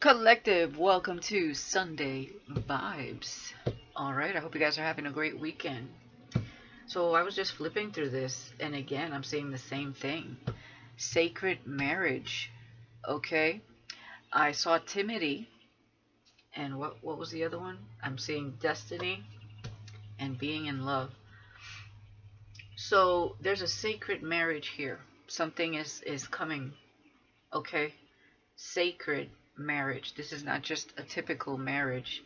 Collective, welcome to Sunday Vibes. Alright, I hope you guys are having a great weekend. So I was just flipping through this, and again, I'm seeing the same thing. Sacred marriage, okay? I saw Timothy, and what was the other one? I'm seeing destiny and being in love. So there's a sacred marriage here. Something is coming, okay? Sacred marriage. This is not just a typical marriage.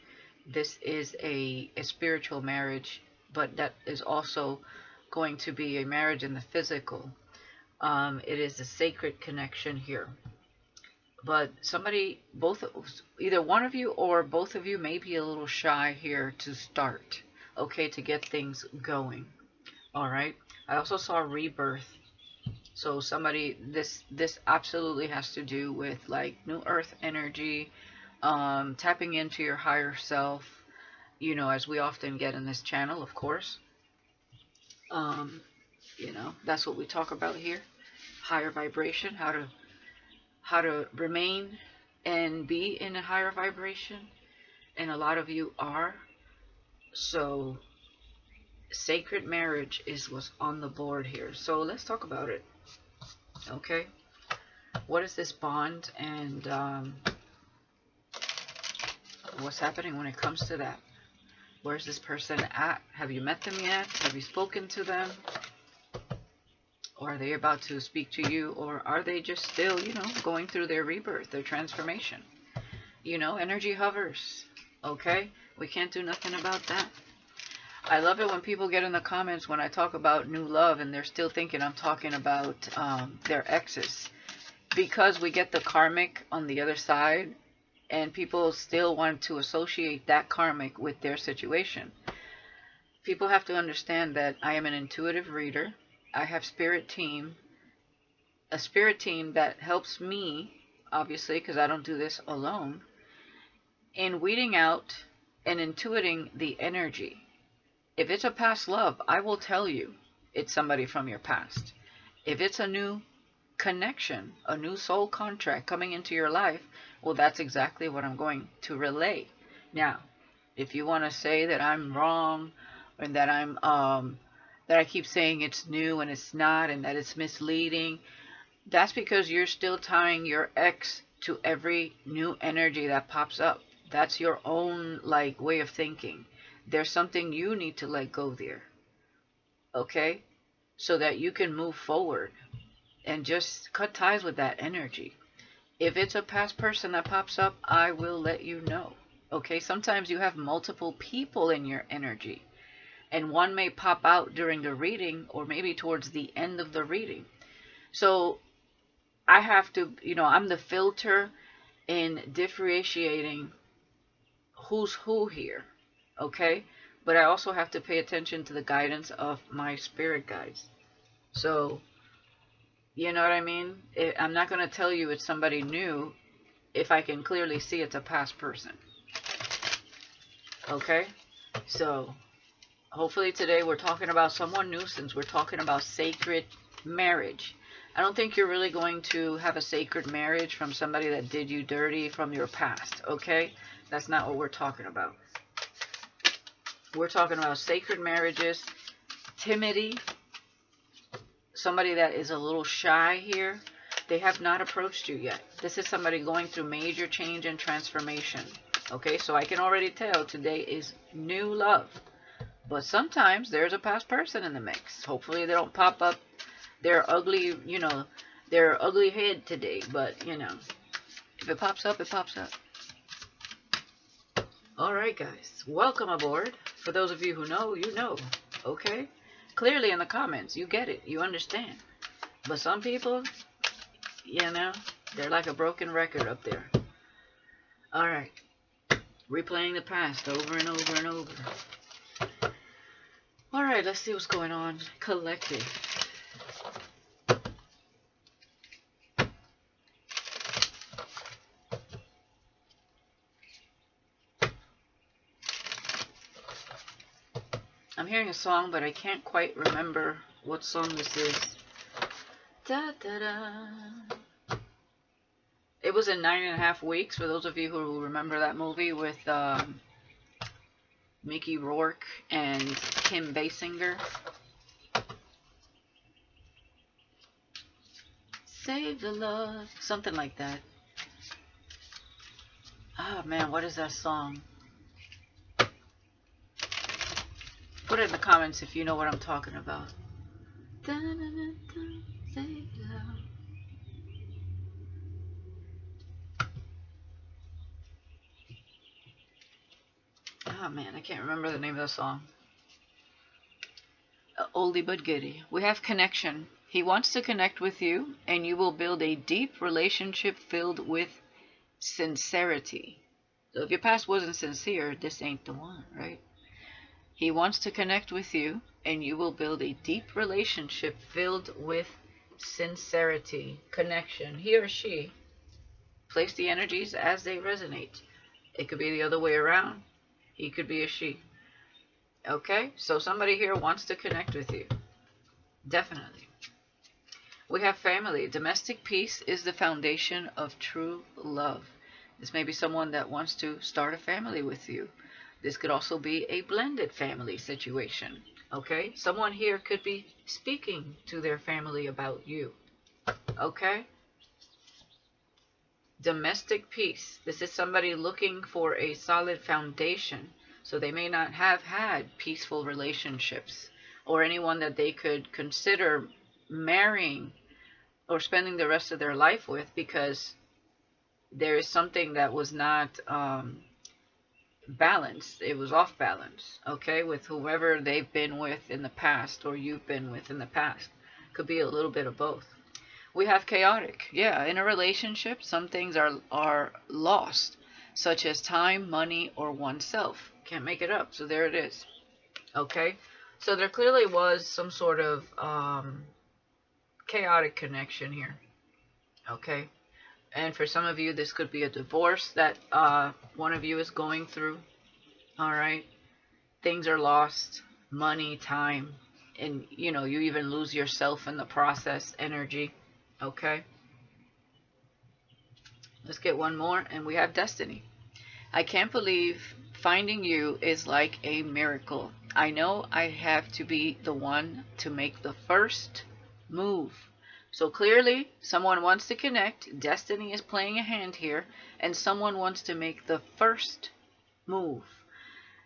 This is a spiritual marriage, but that is also going to be a marriage in the physical. It is a sacred connection here. But somebody, either one of you or both of you may be a little shy here to start, okay, to get things going. All right. I also saw rebirth. So somebody, this absolutely has to do with like new earth energy, tapping into your higher self, as we often get in this channel, of course. That's what we talk about here. Higher vibration, how to remain and be in a higher vibration. And a lot of you are. So sacred marriage is what's on the board here. So let's talk about it. Okay, what is this bond, and what's happening when it comes to that? Where's this person at? Have you met them yet? Have you spoken to them? Or are they about to speak to you? Or are they just still, going through their rebirth, their transformation? Energy hovers. Okay, we can't do nothing about that. I love it when people get in the comments when I talk about new love and they're still thinking I'm talking about their exes. Because we get the karmic on the other side, and people still want to associate that karmic with their situation. People have to understand that I am an intuitive reader. I have a spirit team that helps me, obviously, because I don't do this alone, in weeding out and intuiting the energy. If it's a past love, I will tell you it's somebody from your past. If it's a new connection, a new soul contract coming into your life, well, that's exactly what I'm going to relay. Now, if you want to say that I'm wrong, and that that I keep saying it's new and it's not, and that it's misleading, that's because you're still tying your ex to every new energy that pops up. That's your own way of thinking. There's something you need to let go there, okay, so that you can move forward and just cut ties with that energy. If it's a past person that pops up, I will let you know. Okay, sometimes you have multiple people in your energy, and one may pop out during the reading or maybe towards the end of the reading. So I have to, I'm the filter in differentiating who's who here, okay? But I also have to pay attention to the guidance of my spirit guides. So, you know what I mean? I'm not going to tell you it's somebody new if I can clearly see it's a past person. Okay? So, hopefully today we're talking about someone new, since we're talking about sacred marriage. I don't think you're really going to have a sacred marriage from somebody that did you dirty from your past. Okay? That's not what we're talking about. We're talking about sacred marriages. Timidity. Somebody that is a little shy here. They have not approached you yet. This is somebody going through major change and transformation. Okay, so I can already tell today is new love. But sometimes there's a past person in the mix. Hopefully they don't pop up their ugly, their ugly head today. But, if it pops up, it pops up. Alright, guys. Welcome aboard. For those of you who know, you know. Okay? Clearly in the comments, you get it. You understand. But some people, they're like a broken record up there. Alright. Replaying the past over and over and over. Alright, let's see what's going on. Collective. I'm hearing a song, but I can't quite remember what song this is. Da da da. It was in 9.5 weeks, for those of you who remember that movie with Mickey Rourke and Kim Basinger. Save the love, something like that. Oh man, what is that song? Put it in the comments if you know what I'm talking about. Save the love. Oh man, I can't remember the name of the song. Oldie but goodie. We have connection. He wants to connect with you, and you will build a deep relationship filled with sincerity. So if your past wasn't sincere, this ain't the one, right? He wants to connect with you, and you will build a deep relationship filled with sincerity. Connection. He or she. Place the energies as they resonate. It could be the other way around. He could be a she. Okay? So somebody here wants to connect with you. Definitely. We have family. Domestic peace is the foundation of true love. This may be someone that wants to start a family with you. This could also be a blended family situation. Okay? Someone here could be speaking to their family about you. Okay? Domestic peace. This is somebody looking for a solid foundation. So they may not have had peaceful relationships or anyone that they could consider marrying or spending the rest of their life with, because there is something that was not balanced. It was off balance, okay, with whoever they've been with in the past or you've been with in the past. Could be a little bit of both. We have chaotic. Yeah, in a relationship, some things are lost, such as time, money, or oneself. Can't make it up, so there it is. Okay, so there clearly was some sort of chaotic connection here. Okay, and for some of you, this could be a divorce that one of you is going through. All right, things are lost, money, time, and you know, you even lose yourself in the process, energy. Okay, let's get one more, and we have destiny. I can't believe finding you is like a miracle. I know I have to be the one to make the first move. So clearly, someone wants to connect. Destiny is playing a hand here, and someone wants to make the first move.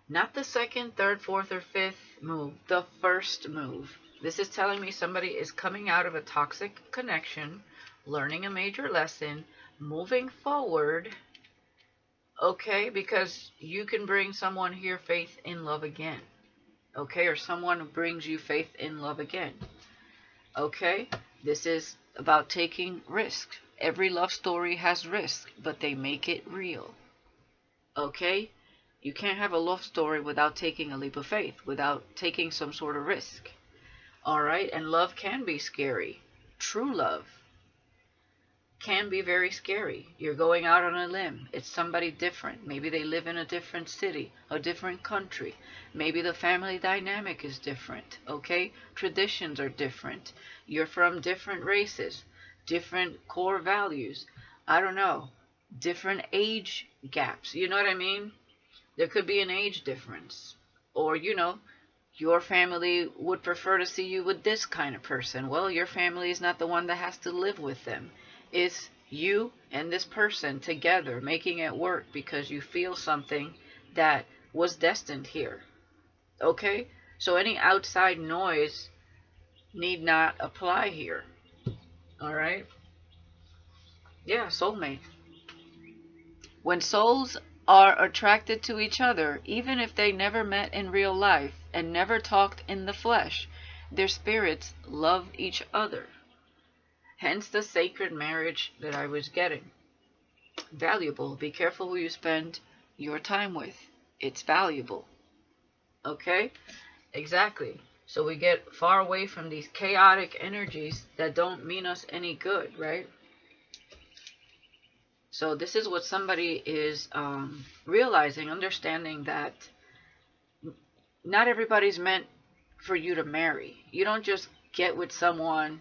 Not the second, third, fourth, or fifth move. The first move. This is telling me somebody is coming out of a toxic connection, learning a major lesson, moving forward. Okay, because you can bring someone here faith in love again. Okay, or someone brings you faith in love again. Okay, this is about taking risk. Every love story has risk, but they make it real. Okay, you can't have a love story without taking a leap of faith, without taking some sort of risk. All right, and love can be scary. True love can be very scary. You're going out on a limb. It's somebody different. Maybe they live in a different city, a different country. Maybe the family dynamic is different, okay? Traditions are different. You're from different races, different core values. I don't know. Different age gaps. You know what I mean? There could be an age difference. Or, you know, your family would prefer to see you with this kind of person. Well, your family is not the one that has to live with them. It's you and this person together making it work because you feel something that was destined here. Okay? So any outside noise need not apply here. Alright? Yeah, soulmate. When souls are attracted to each other, even if they never met in real life and never talked in the flesh, their spirits love each other. Hence the sacred marriage that I was getting. Valuable. Be careful who you spend your time with. It's valuable. Okay? Exactly. So we get far away from these chaotic energies that don't mean us any good, right? So this is what somebody is realizing, understanding that not everybody's meant for you to marry. You don't just get with someone,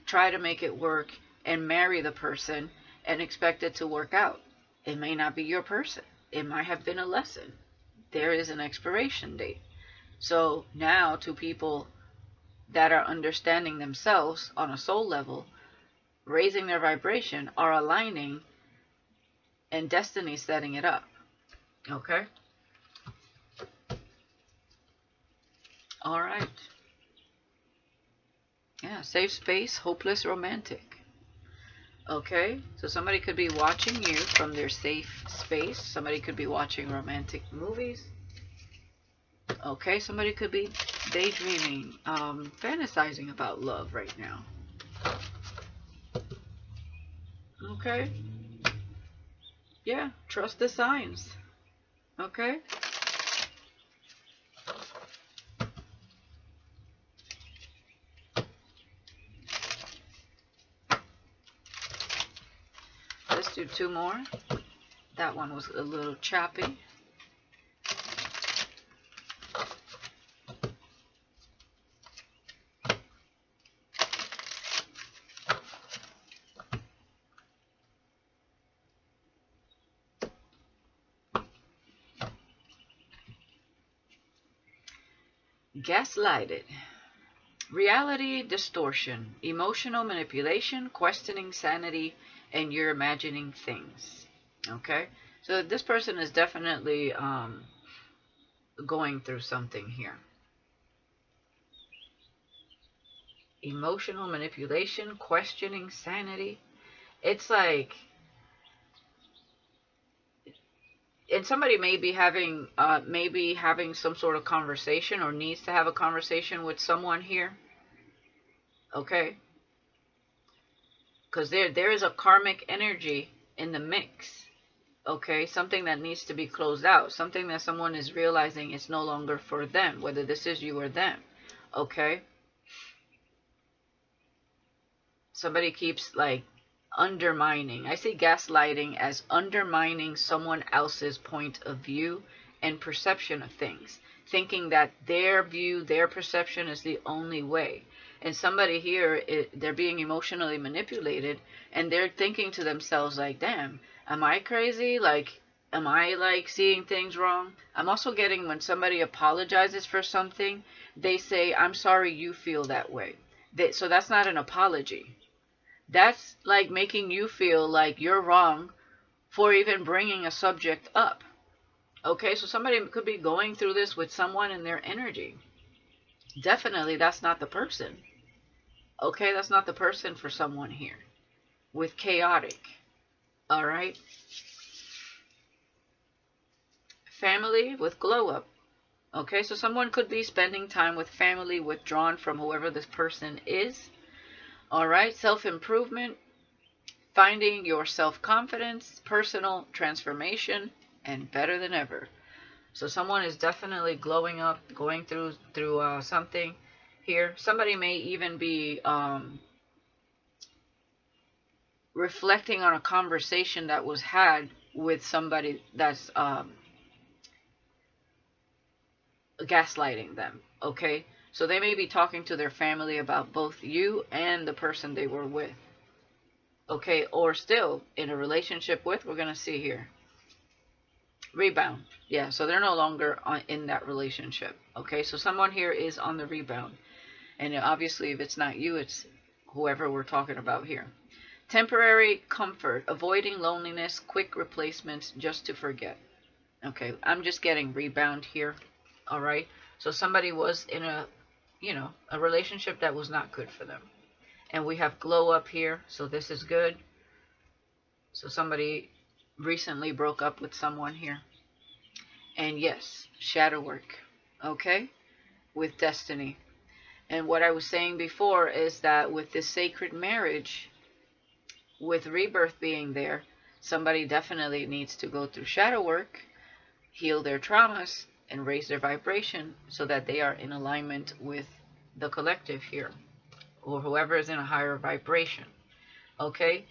try to make it work, and marry the person, and expect it to work out. It may not be your person. It might have been a lesson. There is an expiration date. So now, to people that are understanding themselves on a soul level, raising their vibration, are aligning, and destiny setting it up. Okay? All right. Yeah, safe space, hopeless romantic. Okay, so somebody could be watching you from their safe space. Somebody could be watching romantic movies. Okay, somebody could be daydreaming, fantasizing about love right now. Okay. Yeah, trust the signs. Okay. Let's do 2 more. That one was a little choppy. Gaslighted. Reality distortion, emotional manipulation, questioning sanity, and you're imagining things. Okay? So this person is definitely going through something here. Emotional manipulation, questioning sanity. It's like, and somebody may be having some sort of conversation, or needs to have a conversation with someone here. Okay? Because there is a karmic energy in the mix. Okay, something that needs to be closed out, something that someone is realizing is no longer for them, whether this is you or them. Okay, somebody keeps like undermining. I see gaslighting as undermining someone else's point of view and perception of things, thinking that their view, their perception is the only way. And somebody here, they're being emotionally manipulated, and they're thinking to themselves like, damn, am I crazy? Like, am I like seeing things wrong? I'm also getting, when somebody apologizes for something, they say, I'm sorry you feel that way. So that's not an apology. That's like making you feel like you're wrong for even bringing a subject up. Okay, so somebody could be going through this with someone in their energy. Definitely that's not the person. Okay, that's not the person for someone here. With chaotic. Alright. Family with glow up. Okay, so someone could be spending time with family, withdrawn from whoever this person is. Alright, self-improvement, finding your self-confidence, personal transformation, and better than ever. So someone is definitely glowing up, going through something here. Somebody may even be reflecting on a conversation that was had with somebody that's gaslighting them. Okay, so they may be talking to their family about both you and the person they were with. Okay, or still in a relationship with, we're going to see here. Rebound. Yeah, so they're no longer in that relationship. Okay, so someone here is on the rebound. And obviously, if it's not you, it's whoever we're talking about here. Temporary comfort, avoiding loneliness, quick replacements just to forget. Okay, I'm just getting rebound here. All right, so somebody was in a relationship that was not good for them. And we have glow up here, so this is good. So somebody recently broke up with someone here. And yes, shadow work, okay, with destiny. And what I was saying before is that with this sacred marriage, with rebirth being there, somebody definitely needs to go through shadow work, heal their traumas, and raise their vibration so that they are in alignment with the collective here, or whoever is in a higher vibration. Okay?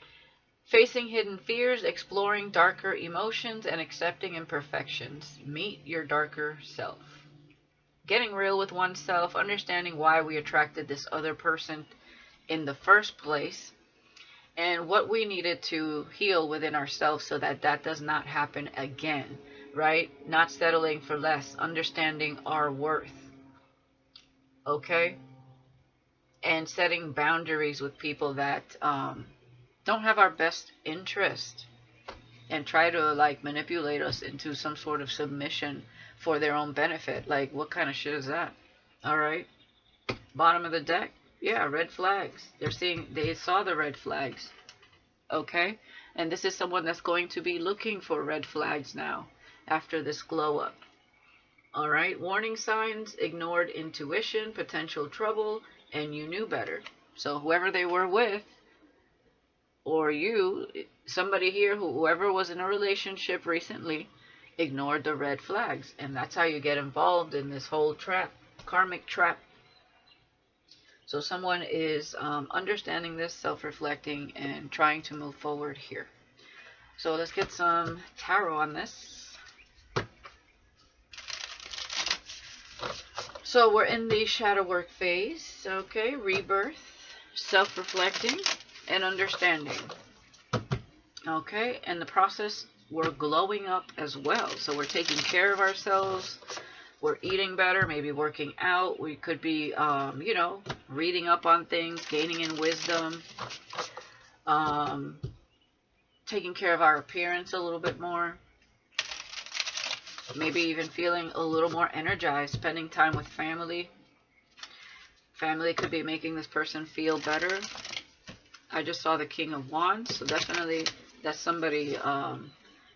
Facing hidden fears, exploring darker emotions, and accepting imperfections. Meet your darker self. Getting real with oneself, understanding why we attracted this other person in the first place, and what we needed to heal within ourselves so that that does not happen again, right? Not settling for less, understanding our worth, okay? And setting boundaries with people that don't have our best interest and try to like manipulate us into some sort of submission for their own benefit. Like, what kind of shit is that? All right. Bottom of the deck. Yeah, red flags. They saw the red flags. Okay? And this is someone that's going to be looking for red flags now after this glow up. All right? Warning signs, ignored intuition, potential trouble, and you knew better. So whoever they were with, or you, somebody here, whoever was in a relationship recently, ignored the red flags. And that's how you get involved in this whole trap, karmic trap. So someone is understanding this, self-reflecting, and trying to move forward here. So let's get some tarot on this. So we're in the shadow work phase, okay? Rebirth, self-reflecting, and understanding. Okay, and the process, we're glowing up as well. So we're taking care of ourselves. We're eating better, maybe working out. We could be, you know, reading up on things, gaining in wisdom, taking care of our appearance a little bit more. Maybe even feeling a little more energized, spending time with family. Family could be making this person feel better. I just saw the King of Wands, so definitely that's somebody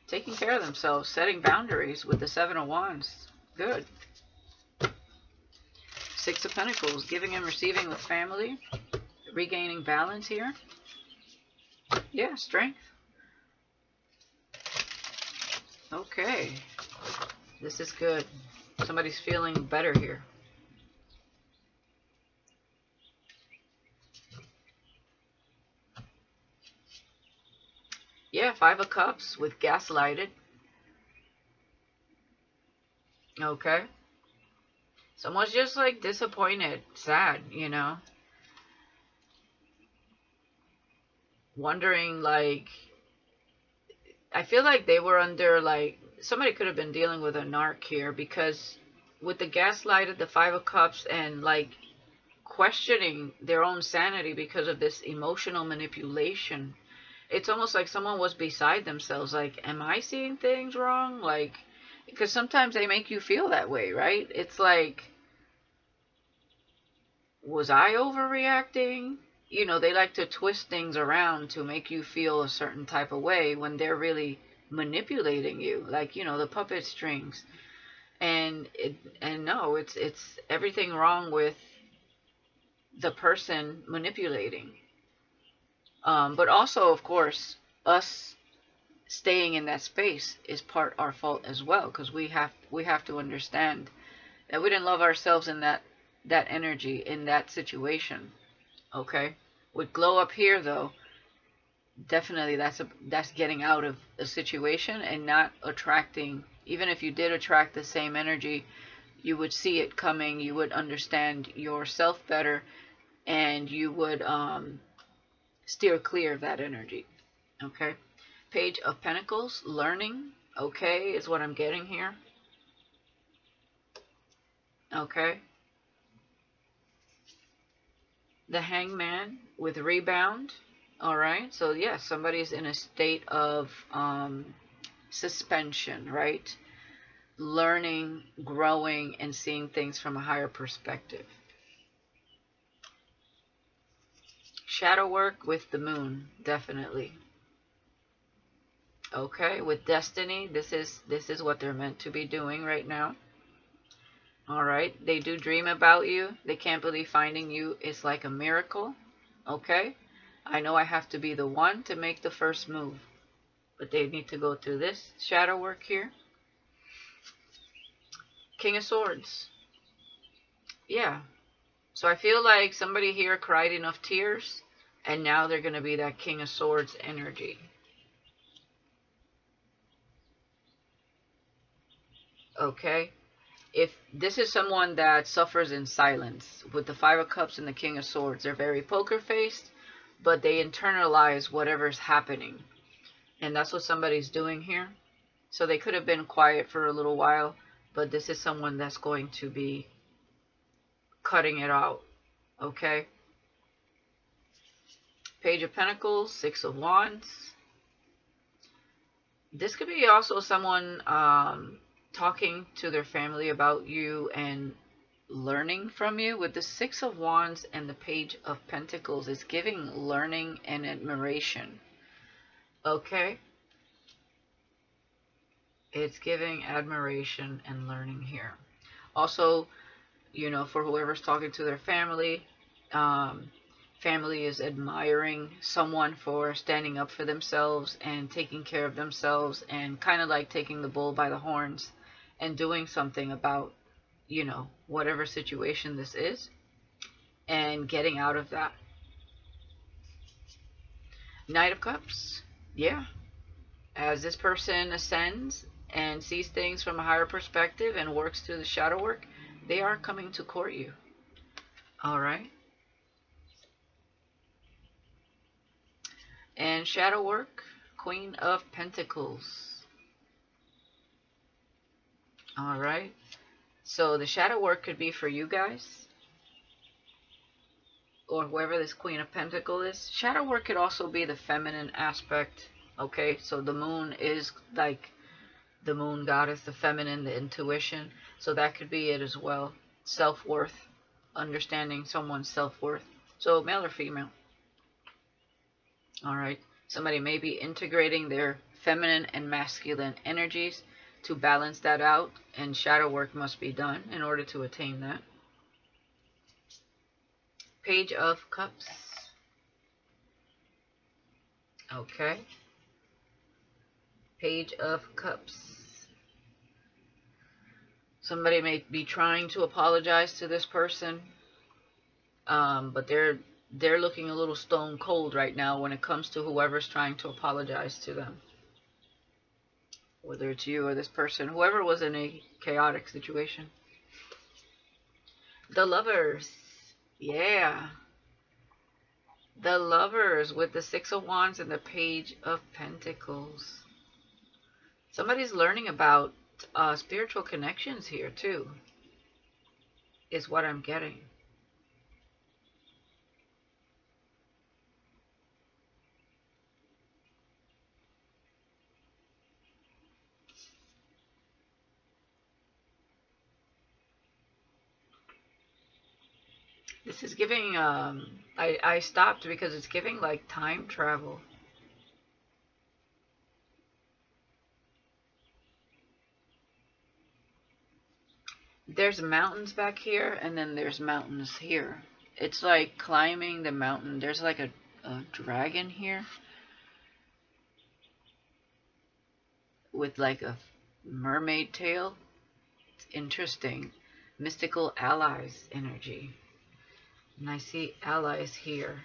taking care of themselves, setting boundaries with the Seven of Wands. Good. Six of Pentacles, giving and receiving with family, regaining balance here. Yeah, strength. Okay. This is good. Somebody's feeling better here. Yeah, Five of Cups with gaslighted. Okay. Someone's just like disappointed, sad, you know. Wondering, like, I feel like they were under, like, somebody could have been dealing with a narc here, because with the gaslighted, the Five of Cups, and like questioning their own sanity because of this emotional manipulation, it's almost like someone was beside themselves. Like, am I seeing things wrong? Like, because sometimes they make you feel that way, right? It's like, was I overreacting? You know, they like to twist things around to make you feel a certain type of way when they're really manipulating you, like, you know, the puppet strings. And no, it's everything wrong with the person manipulating. But also, of course, us staying in that space is part our fault as well, because we have to understand that we didn't love ourselves in that energy, in that situation. Okay, with glow up here though, definitely that's getting out of a situation and not attracting. Even if you did attract the same energy, you would see it coming, you would understand yourself better, and you would steer clear of that energy. Okay, Page of Pentacles, learning, okay, is what I'm getting here. Okay, the Hangman with rebound. All right, so yes, somebody's in a state of suspension, right? Learning, growing, and seeing things from a higher perspective. Shadow work with the Moon, definitely. Okay, with Destiny, this is what they're meant to be doing right now. All right, they do dream about you. They can't believe finding you is like a miracle. Okay, I know I have to be the one to make the first move, but they need to go through this shadow work here. King of Swords. Yeah, so I feel like somebody here cried enough tears, and now they're going to be that King of Swords energy. Okay, if this is someone that suffers in silence, with the Five of Cups and the King of Swords, they're very poker faced, but they internalize whatever's happening. And that's what somebody's doing here. So they could have been quiet for a little while, but this is someone that's going to be cutting it out. Okay? Page of Pentacles, Six of Wands. This could be also someone talking to their family about you and learning from you. With the Six of Wands and the Page of Pentacles, it's giving learning and admiration. Okay? It's giving admiration and learning here. Also, you know, for whoever's talking to their family, family is admiring someone for standing up for themselves and taking care of themselves and kind of like taking the bull by the horns and doing something about, you know, whatever situation this is and getting out of that. Knight of Cups. Yeah. As this person ascends and sees things from a higher perspective and works through the shadow work, they are coming to court you. All right. And shadow work, Queen of Pentacles. All right. So the shadow work could be for you guys, or whoever this Queen of Pentacles is. Shadow work could also be the feminine aspect. Okay, so the moon is like the moon goddess, the feminine, the intuition. So that could be it as well. Self-worth, understanding someone's self-worth. So male or female. All right. Somebody may be integrating their feminine and masculine energies to balance that out, and shadow work must be done in order to attain that. Page of Cups. Okay. Page of Cups. Somebody may be trying to apologize to this person, but they're looking a little stone cold right now when it comes to whoever's trying to apologize to them. Whether it's you or this person, whoever was in a chaotic situation. The Lovers. Yeah. The Lovers with the Six of Wands and the Page of Pentacles. Somebody's learning about spiritual connections here too, is what I'm getting. This is giving, I stopped because it's giving like time travel. There's mountains back here, and then there's mountains here. It's like climbing the mountain. There's like a dragon here with like a mermaid tail. It's interesting. Mystical allies energy. And I see allies here.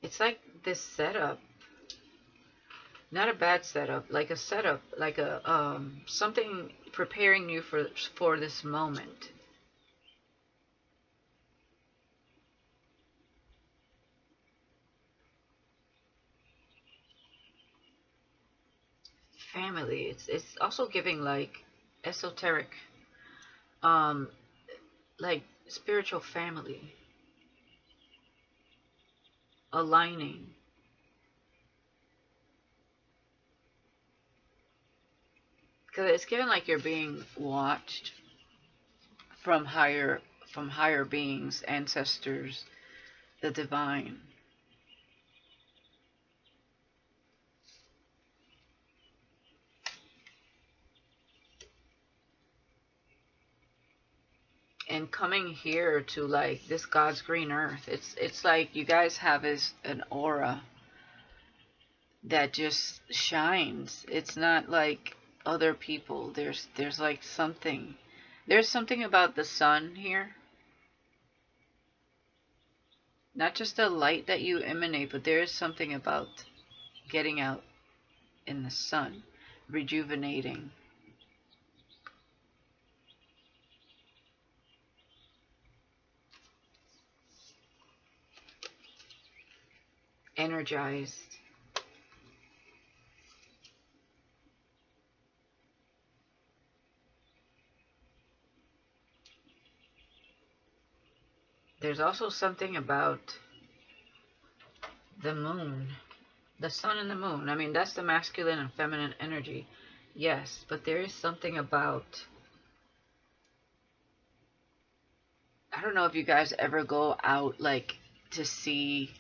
It's like this setup. Not a bad setup, like a setup, like a something preparing you for this moment. Family. It's also giving like esoteric, like spiritual family. Aligning. Because it's given like you're being watched from higher beings, ancestors, the divine. And coming here to like this God's green earth, it's like you guys have an aura that just shines. It's not like other people. There's like something. There's something about the sun here. Not just the light that you emanate, but there is something about getting out in the sun. rejuvenating. Energized. There's also something about the moon, the sun and the moon. I mean, that's the masculine and feminine energy. Yes, but there is something about, I don't know if you guys ever go out like to see,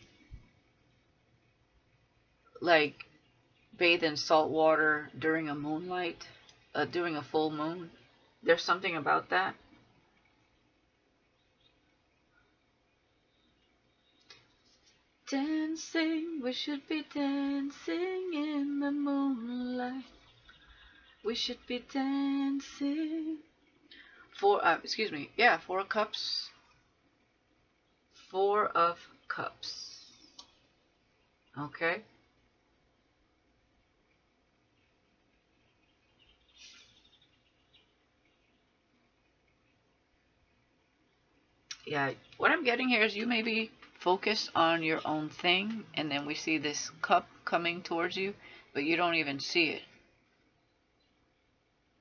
like bathe in salt water during a moonlight, during a full moon. There's something about that. Dancing, we should be dancing in the moonlight. We should be dancing. Excuse me, yeah, 4 of Cups. 4 of Cups. Okay. Yeah, what I'm getting here is you maybe focus on your own thing, and then we see this cup coming towards you, but you don't even see it.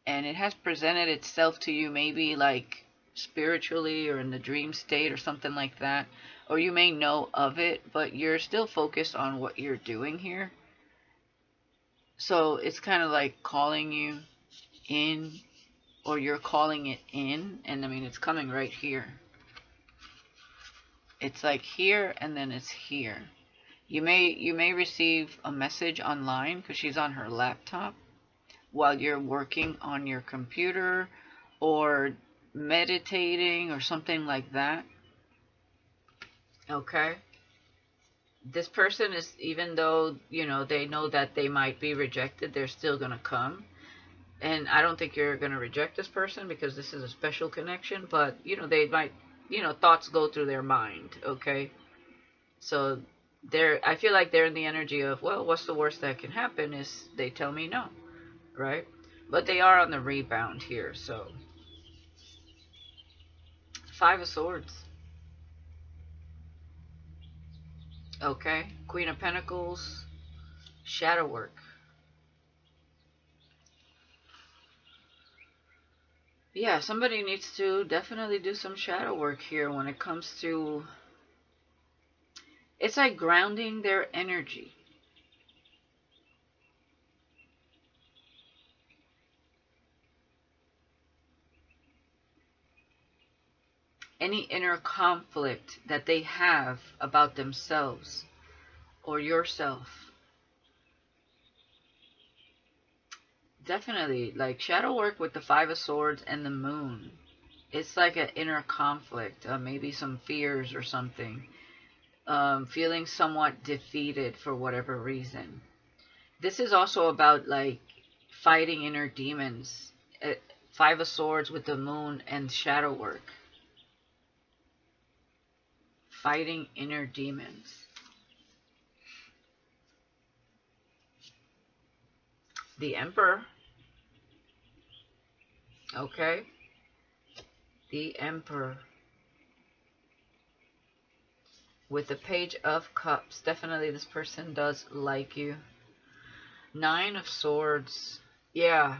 And it has presented itself to you maybe like spiritually or in the dream state or something like that. Or you may know of it, but you're still focused on what you're doing here. So it's kind of like calling you in, or you're calling it in, and I mean it's coming right here. It's like here and then it's here. You may receive a message online because she's on her laptop while you're working on your computer or meditating or something like that. Okay? This person is, even though, they know that they might be rejected, they're still going to come. And I don't think you're going to reject this person because this is a special connection, but, they might, thoughts go through their mind, okay? So I feel like they're in the energy of, well, what's the worst that can happen is they tell me no, right? But they are on the rebound here, so. 5 of Swords. Okay. Queen of Pentacles. Shadow work. Yeah, somebody needs to definitely do some shadow work here when it comes to, it's like grounding their energy. Any inner conflict that they have about themselves or yourself. Definitely, like shadow work with the 5 of Swords and the moon. It's like an inner conflict, maybe some fears or something. Feeling somewhat defeated for whatever reason. This is also about like fighting inner demons. 5 of Swords with the moon and shadow work. Fighting inner demons. The Emperor. Okay. The Emperor. With the Page of Cups. Definitely this person does like you. 9 of Swords. Yeah.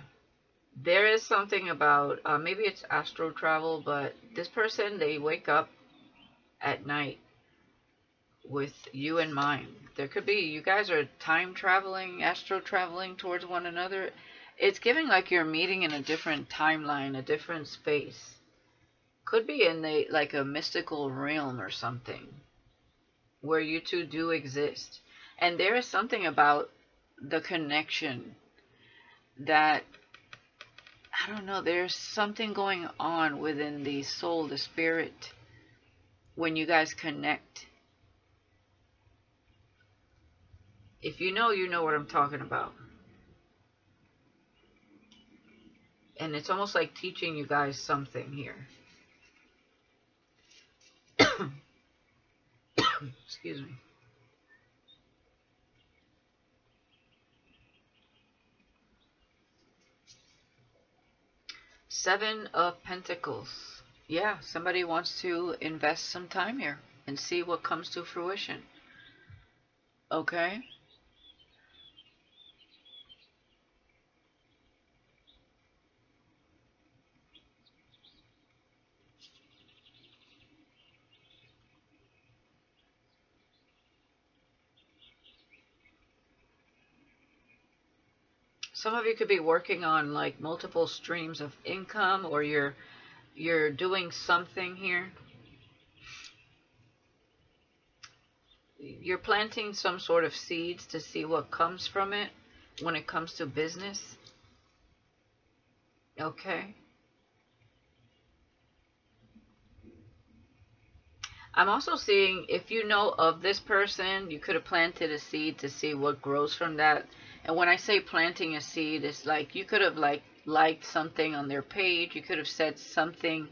There is something about, maybe it's astral travel, but this person, they wake up at night with you in mind. There could be, you guys are time traveling, astral traveling towards one another. It's giving like you're meeting in a different timeline, a different space. Could be in like a mystical realm or something where you two do exist. And there is something about the connection that, I don't know, there's something going on within the soul, the spirit, when you guys connect. If you know, you know what I'm talking about. And it's almost like teaching you guys something here. Excuse me. Seven of Pentacles. Yeah, somebody wants to invest some time here and see what comes to fruition. Okay? Some of you could be working on like multiple streams of income, or you're doing something here. You're planting some sort of seeds to see what comes from it when it comes to business. Okay? I'm also seeing, if you know of this person, you could have planted a seed to see what grows from that. And when I say planting a seed, it's like you could have liked something on their page. You could have said something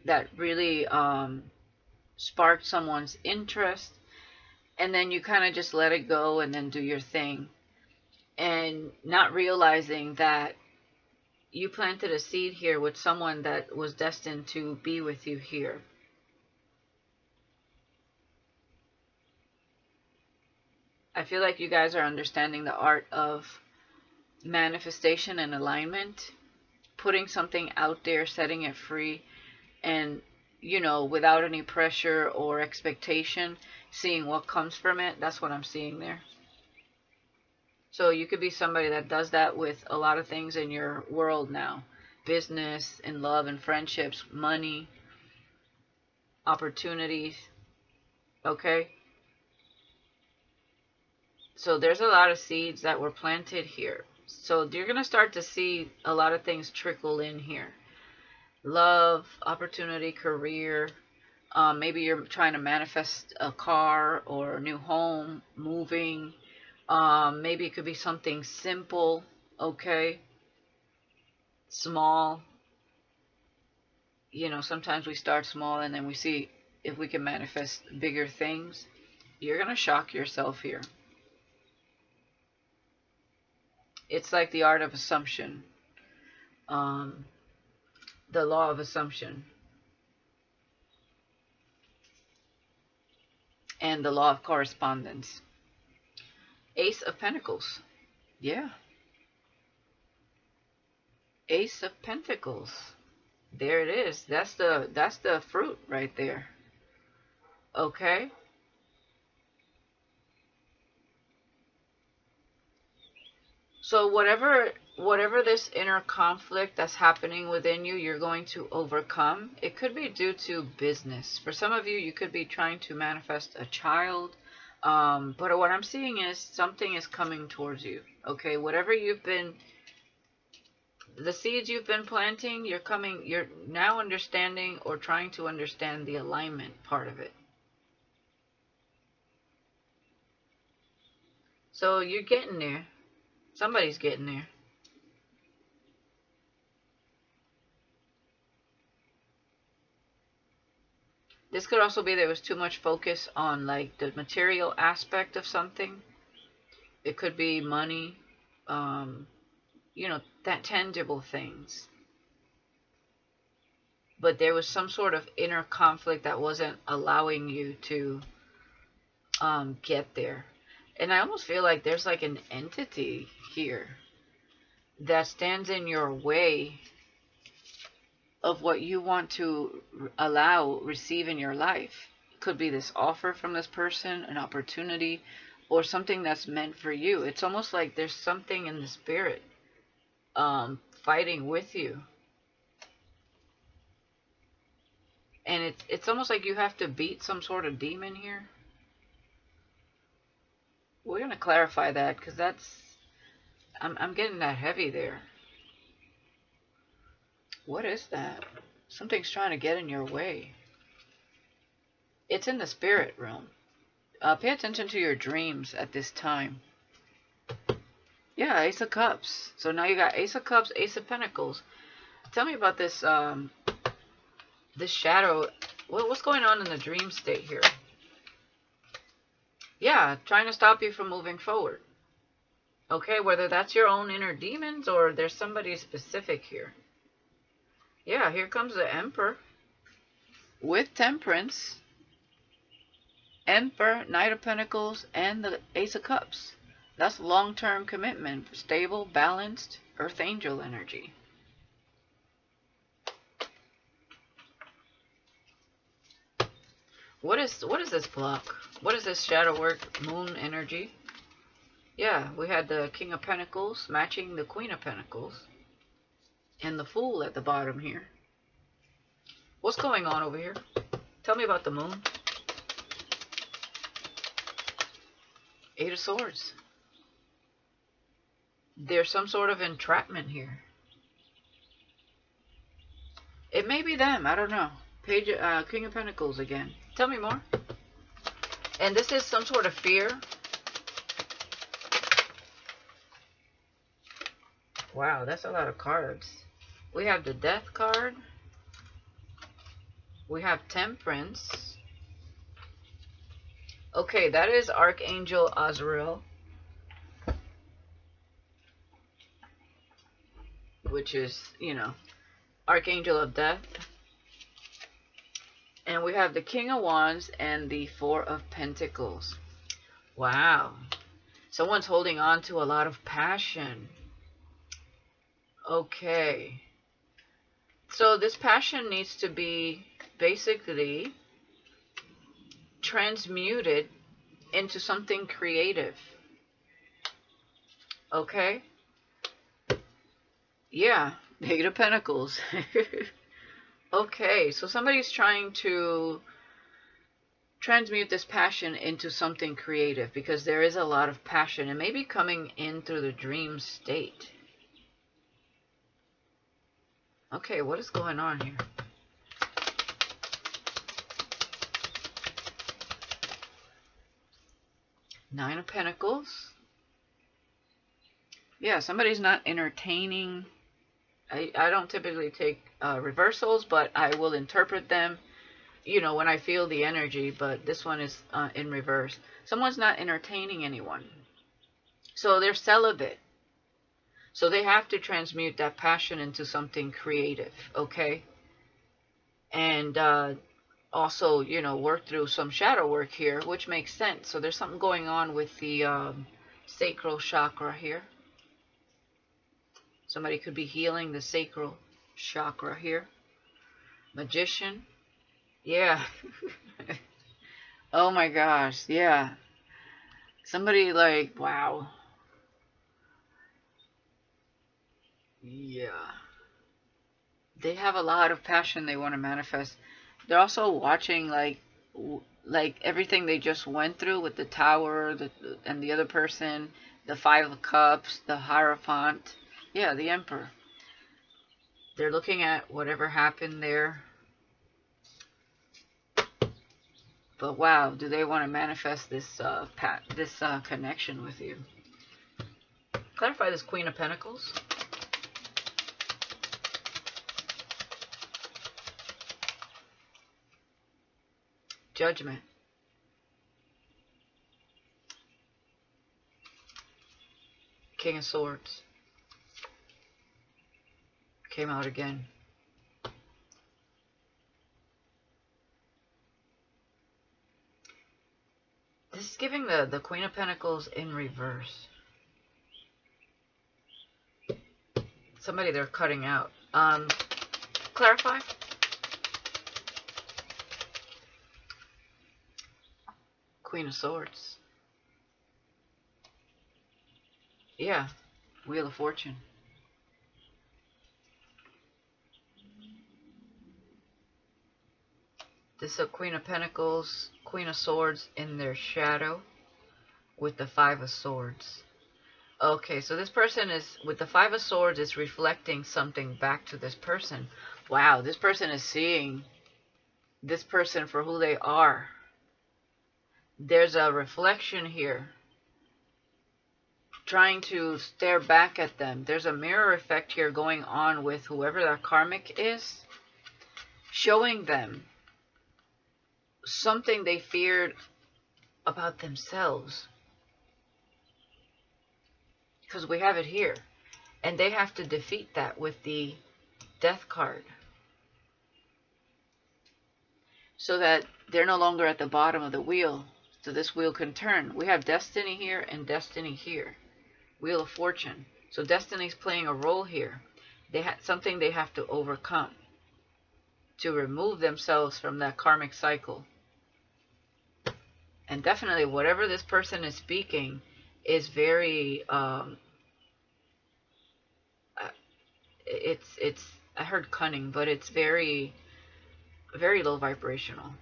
that really sparked someone's interest, and then you kind of just let it go and then do your thing, and not realizing that you planted a seed here with someone that was destined to be with you here. I feel like you guys are understanding the art of manifestation and alignment, putting something out there, setting it free, and, you know, without any pressure or expectation, seeing what comes from it. That's what I'm seeing there. So you could be somebody that does that with a lot of things in your world now. Business and love and friendships, money, opportunities. Okay? So there's a lot of seeds that were planted here. So you're going to start to see a lot of things trickle in here. Love, opportunity, career. Maybe you're trying to manifest a car or a new home, moving. Maybe it could be something simple, okay? Small. You know, sometimes we start small and then we see if we can manifest bigger things. You're going to shock yourself here. It's like the art of assumption. The law of assumption. And the law of correspondence. Ace of Pentacles. Yeah. Ace of Pentacles. There it is. That's the fruit right there. Okay? So whatever this inner conflict that's happening within you, you're going to overcome. It could be due to business. For some of you, you could be trying to manifest a child. But what I'm seeing is something is coming towards you. Okay, whatever the seeds you've been planting, you're now understanding or trying to understand the alignment part of it. So you're getting there. Somebody's getting there. This could also be there was too much focus on like the material aspect of something. It could be money, you know, that tangible things. But there was some sort of inner conflict that wasn't allowing you to get there. And I almost feel like there's like an entity here that stands in your way of what you want to receive in your life. It could be this offer from this person, an opportunity, or something that's meant for you. It's almost like there's something in the spirit fighting with you. And it's almost like you have to beat some sort of demon here. We're going to clarify that because I'm getting that heavy there. What is that? Something's trying to get in your way. It's in the spirit realm. Pay attention to your dreams at this time. Yeah, Ace of Cups. So now you got Ace of Cups, Ace of Pentacles. Tell me about this this shadow. What's going on in the dream state here? Yeah, trying to stop you from moving forward. Okay, whether that's your own inner demons or there's somebody specific here. Yeah, here comes the Emperor with Temperance, Emperor, Knight of Pentacles, and the Ace of Cups. That's long-term commitment, stable, balanced, Earth Angel energy. What is this block? What is this shadow work, moon energy? Yeah, we had the King of Pentacles matching the Queen of Pentacles. And the Fool at the bottom here. What's going on over here? Tell me about the moon. Eight of Swords. There's some sort of entrapment here. It may be them. I don't know. King of Pentacles again. Tell me more. And this is some sort of fear. Wow, that's a lot of cards. We have the Death card. We have Temperance. Okay, that is Archangel Azrael, which is, you know, Archangel of Death. And we have the King of Wands and the Four of Pentacles. Wow. Someone's holding on to a lot of passion. Okay. So this passion needs to be basically transmuted into something creative. Okay? Yeah, Eight of Pentacles. Okay, so somebody's trying to transmute this passion into something creative because there is a lot of passion and maybe coming in through the dream state. Okay, what is going on here? Nine of Pentacles. Yeah, somebody's not entertaining. I don't typically take reversals, but I will interpret them, you know, when I feel the energy. But this one is in reverse. Someone's not entertaining anyone. So they're celibate. So they have to transmute that passion into something creative, okay? And also, you know, work through some shadow work here, which makes sense. So there's something going on with the sacral chakra here. Somebody could be healing the sacral chakra here. Magician. Yeah. Oh my gosh. Yeah. Somebody like, wow. Yeah. They have a lot of passion they want to manifest. They're also watching like everything they just went through with the Tower and the other person, the Five of Cups, the Hierophant. Yeah, the Emperor. They're looking at whatever happened there. But wow, do they want to manifest this connection with you? Clarify this Queen of Pentacles. Judgment. King of Swords. Came out again. This is giving the Queen of Pentacles in reverse. Somebody they're cutting out. Clarify. Queen of Swords. Yeah. Wheel of Fortune. This is a Queen of Pentacles, Queen of Swords in their shadow with the Five of Swords. Okay, so this person is, with the Five of Swords, is reflecting something back to this person. Wow, this person is seeing this person for who they are. There's a reflection here, trying to stare back at them. There's a mirror effect here going on with whoever that karmic is, showing them something they feared about themselves. Because we have it here. And they have to defeat that with the Death card. so that they're no longer at the bottom of the wheel, so this wheel can turn. We have destiny here and destiny here. Wheel of Fortune. So destiny's playing a role here. They had something they have to overcome to remove themselves from that karmic cycle. And definitely whatever this person is speaking is very it's I heard cunning, but it's very low vibrational.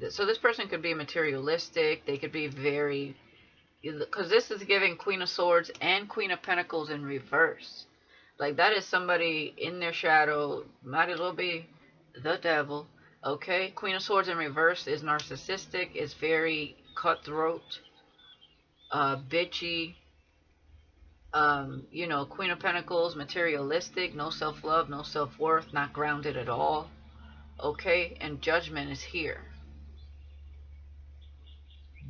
So this person could be materialistic. They could be very, because this is giving Queen of Swords and Queen of Pentacles in reverse. Like that is somebody in their shadow, might as well be the devil. Okay, Queen of Swords in reverse is narcissistic, is very cutthroat, bitchy. You know, Queen of Pentacles, materialistic, no self-love, no self-worth, not grounded at all. Okay, and Judgment is here.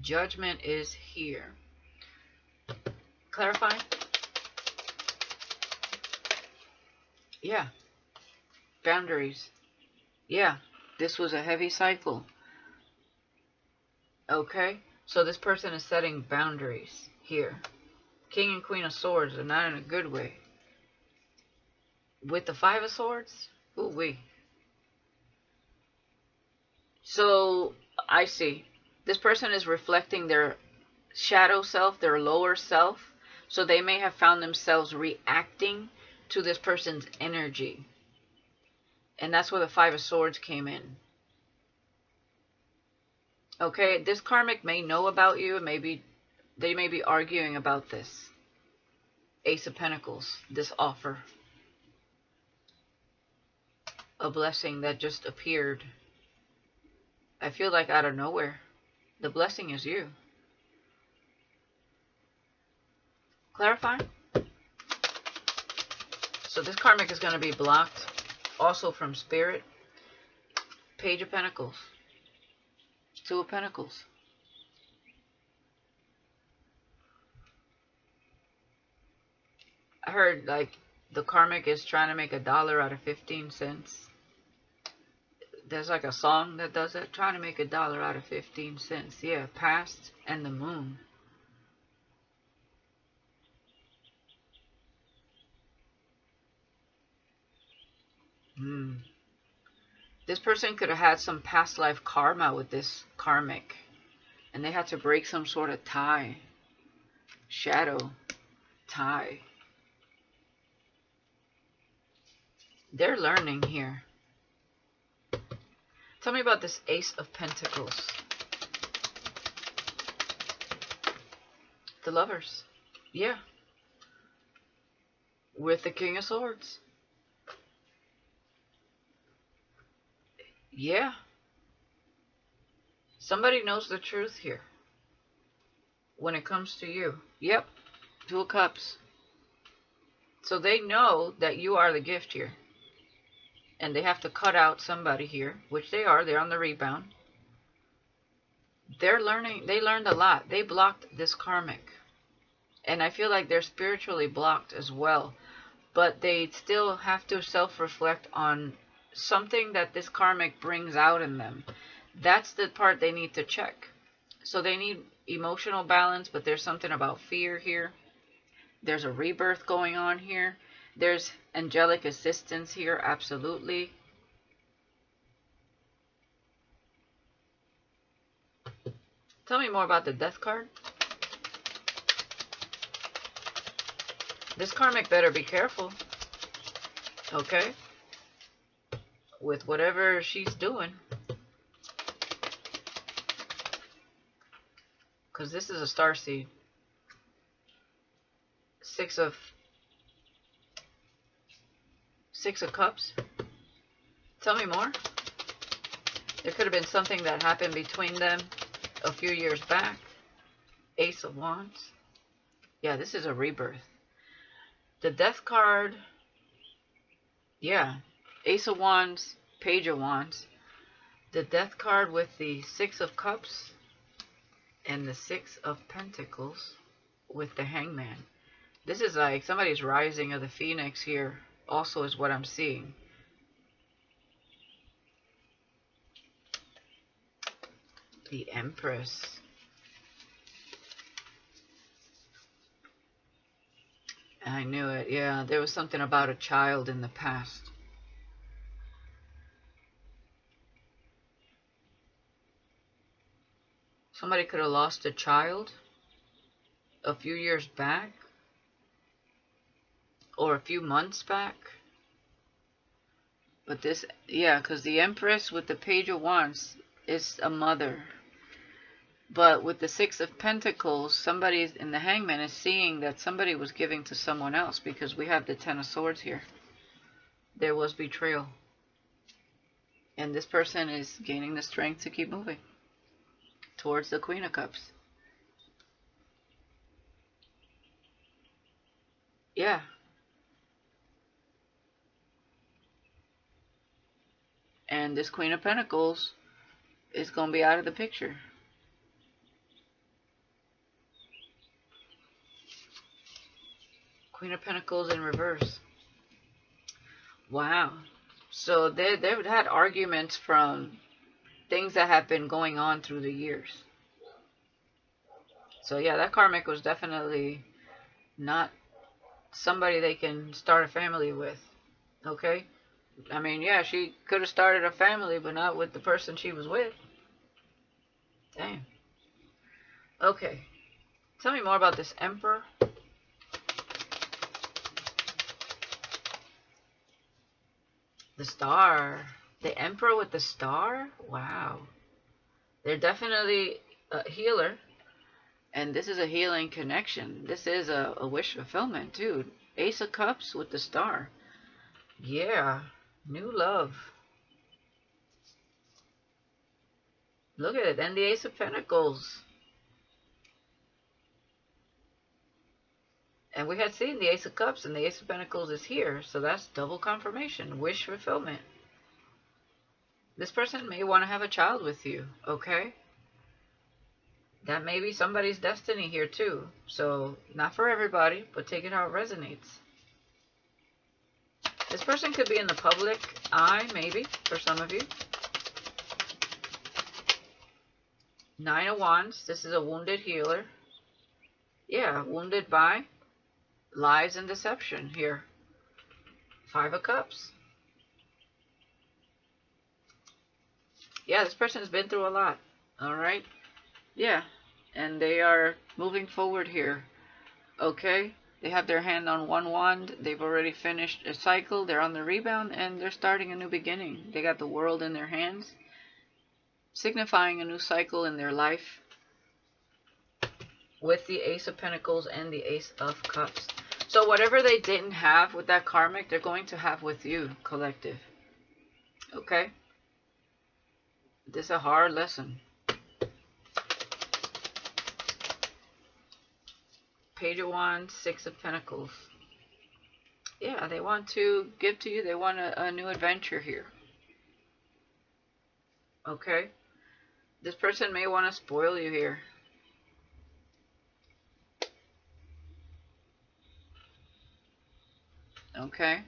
Judgment is here. Clarify? Yeah. Boundaries. Yeah. This was a heavy cycle. Okay, so this person is setting boundaries here. King and Queen of Swords are not in a good way. With the Five of Swords, ooh-wee. So, I see. This person is reflecting their shadow self, their lower self. So they may have found themselves reacting to this person's energy. And that's where the Five of Swords came in. Okay, this karmic may know about you. Maybe they may be arguing about this. Ace of Pentacles, this offer. A blessing that just appeared. I feel like out of nowhere. The blessing is you. Clarify? So this karmic is going to be blocked. Also from Spirit. Page of Pentacles. Two of Pentacles. I heard like the karmic is trying to make $1 out of 15 cents. There's like a song that does it. Trying to make $1 out of 15 cents. Yeah, past and the moon. This person could have had some past life karma with this karmic. And they had to break some sort of tie. Shadow tie. They're learning here. Tell me about this Ace of Pentacles. The Lovers. Yeah. With the King of Swords. Yeah. Somebody knows the truth here. When it comes to you. Yep. Two of Cups. So they know that you are the gift here. And they have to cut out somebody here. Which they are. They're on the rebound. They're learning. They learned a lot. They blocked this karmic. And I feel like they're spiritually blocked as well. But they still have to self-reflect on something that this karmic brings out in them. That's the part they need to check. So they need emotional balance, but there's something about fear here. There's a rebirth going on here. There's angelic assistance here, absolutely. Tell me more about the Death card. This karmic better be careful. Okay? With whatever she's doing. Because this is a starseed. Six of Cups. Tell me more. There could have been something that happened between them a few years back. Ace of Wands. Yeah, this is a rebirth. The Death card. Yeah. Ace of Wands. Page of Wands. The Death card with the Six of Cups. And the Six of Pentacles with the Hangman. This is like somebody's rising of the Phoenix here. Also is what I'm seeing. The Empress. I knew it. Yeah, there was something about a child in the past. Somebody could have lost a child a few years back or a few months back. But this, yeah, because the Empress with the Page of Wands is a mother. But with the Six of Pentacles, somebody in the Hangman is seeing that somebody was giving to someone else, because we have the Ten of Swords here. There was betrayal. And this person is gaining the strength to keep moving towards the Queen of Cups. Yeah. And this Queen of Pentacles is going to be out of the picture. Queen of Pentacles in reverse. Wow. So they've had arguments from things that have been going on through the years. So yeah, that karmic was definitely not somebody they can start a family with. Okay? I mean, yeah, she could have started a family, but not with the person she was with. Damn. Okay. Tell me more about this Emperor. The Star. The Emperor with the Star? Wow. They're definitely a healer. And this is a healing connection. This is a wish fulfillment, too. Ace of Cups with the Star. Yeah. New love. Look at it. And the Ace of Pentacles. And we had seen the Ace of Cups, and the Ace of Pentacles is here. So that's double confirmation. Wish fulfillment. This person may want to have a child with you, okay? That may be somebody's destiny here too. So, not for everybody, but take it how it resonates. This person could be in the public eye, maybe, for some of you. Nine of Wands. This is a wounded healer. Yeah, wounded by lies and deception here. Five of Cups. Yeah, this person's been through a lot. Alright? Yeah. And they are moving forward here. Okay? They have their hand on one wand. They've already finished a cycle. They're on the rebound, and they're starting a new beginning. They got the world in their hands, signifying a new cycle in their life with the Ace of Pentacles and the Ace of Cups. So whatever they didn't have with that karmic, they're going to have with you, collective. Okay? This is a hard lesson. Page of Wands, Six of Pentacles. Yeah, they want to give to you. They want a new adventure here. Okay? This person may want to spoil you here. Okay?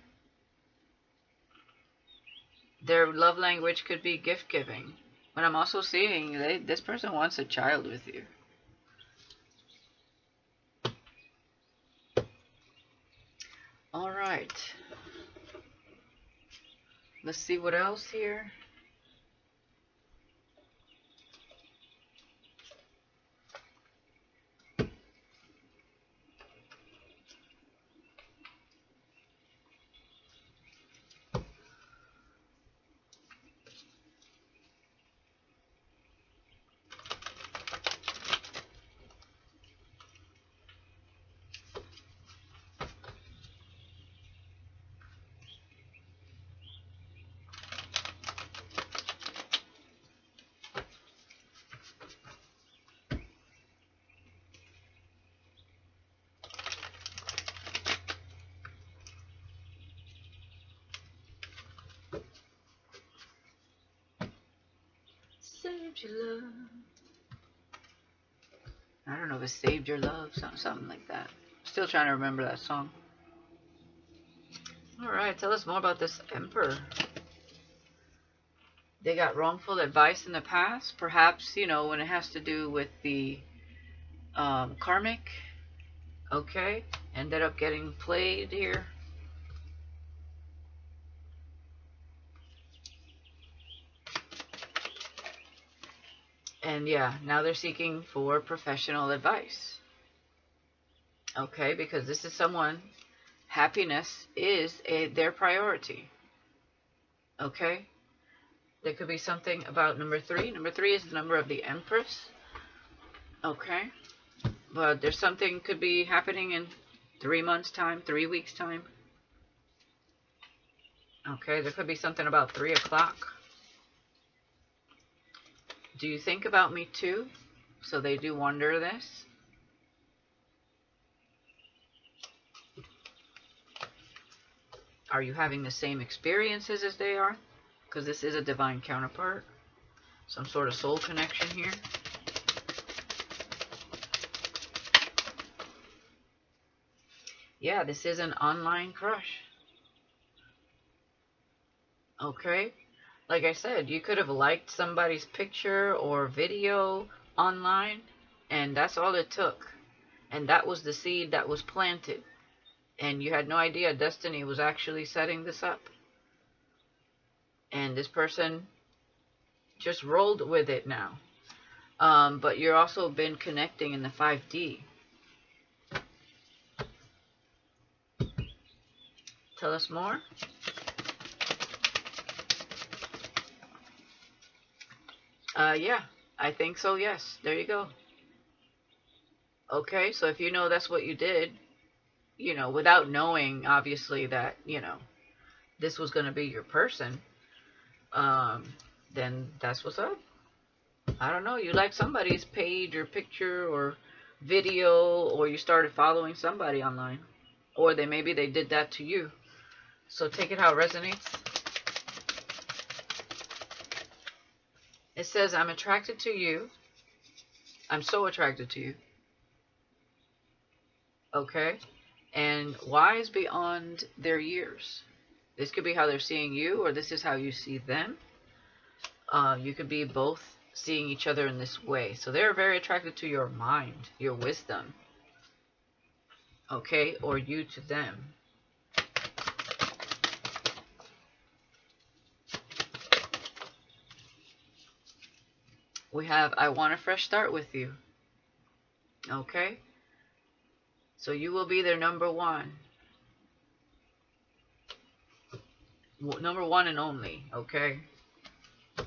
Their love language could be gift giving. But I'm also seeing this person wants a child with you. Alright. Let's see what else here. Saved your love. I don't know if it saved your love, something like that. Still trying to remember that song. Alright, tell us more about this Emperor. They got wrongful advice in the past, perhaps, you know, when it has to do with the karmic. Okay, ended up getting played here. And yeah, now they're seeking for professional advice. Okay, because this is someone, happiness is their priority. Okay, there could be something about number 3. Number 3 is the number of the Empress. Okay, but there's something could be happening in 3 months time, 3 weeks time. Okay, there could be something about 3 o'clock. Do you think about me too? So they do wonder this. Are you having the same experiences as they are? Because this is a divine counterpart. Some sort of soul connection here. Yeah, this is an online crush. Okay? Like I said, you could have liked somebody's picture or video online, and that's all it took. And that was the seed that was planted. And you had no idea destiny was actually setting this up. And this person just rolled with it now. But you're also been connecting in the 5D. Tell us more. Yeah, I think so, yes. There you go. Okay, so if you know that's what you did, you know, without knowing, obviously, that, you know, this was going to be your person, then that's what's up. I don't know, you like somebody's page or picture or video, or you started following somebody online, or maybe they did that to you. So take it how it resonates. It says, I'm attracted to you. I'm so attracted to you. Okay? And wise beyond their years. This could be how they're seeing you, or this is how you see them. You could be both seeing each other in this way. So they're very attracted to your mind, your wisdom. Okay? Or you to them. We have, I want a fresh start with you. Okay? So you will be their number one. Number one and only. Okay? It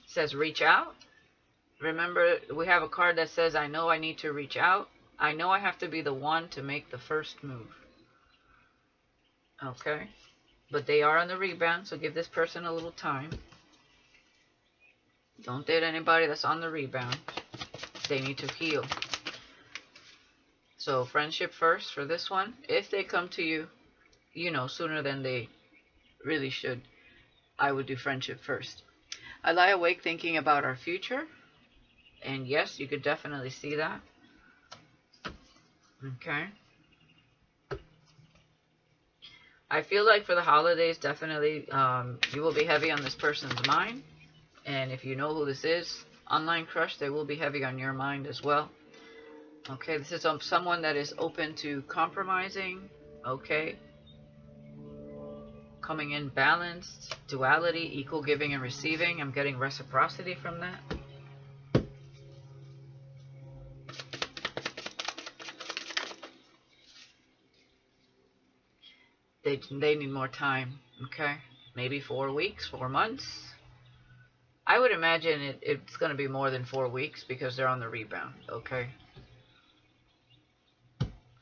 says reach out. Remember, we have a card that says, I know I need to reach out. I know I have to be the one to make the first move. Okay? But they are on the rebound, so give this person a little time. Don't date anybody that's on the rebound. They need to heal. So friendship first for this one. If they come to you, you know, sooner than they really should, I would do friendship first. I lie awake thinking about our future. And yes, you could definitely see that. Okay. I feel like for the holidays, definitely, you will be heavy on this person's mind. And if you know who this is, online crush, they will be heavy on your mind as well. Okay, this is someone that is open to compromising. Okay. Coming in balanced, duality, equal giving and receiving. I'm getting reciprocity from that. They need more time, okay? Maybe 4 weeks, 4 months. I would imagine it's going to be more than 4 weeks because they're on the rebound, okay?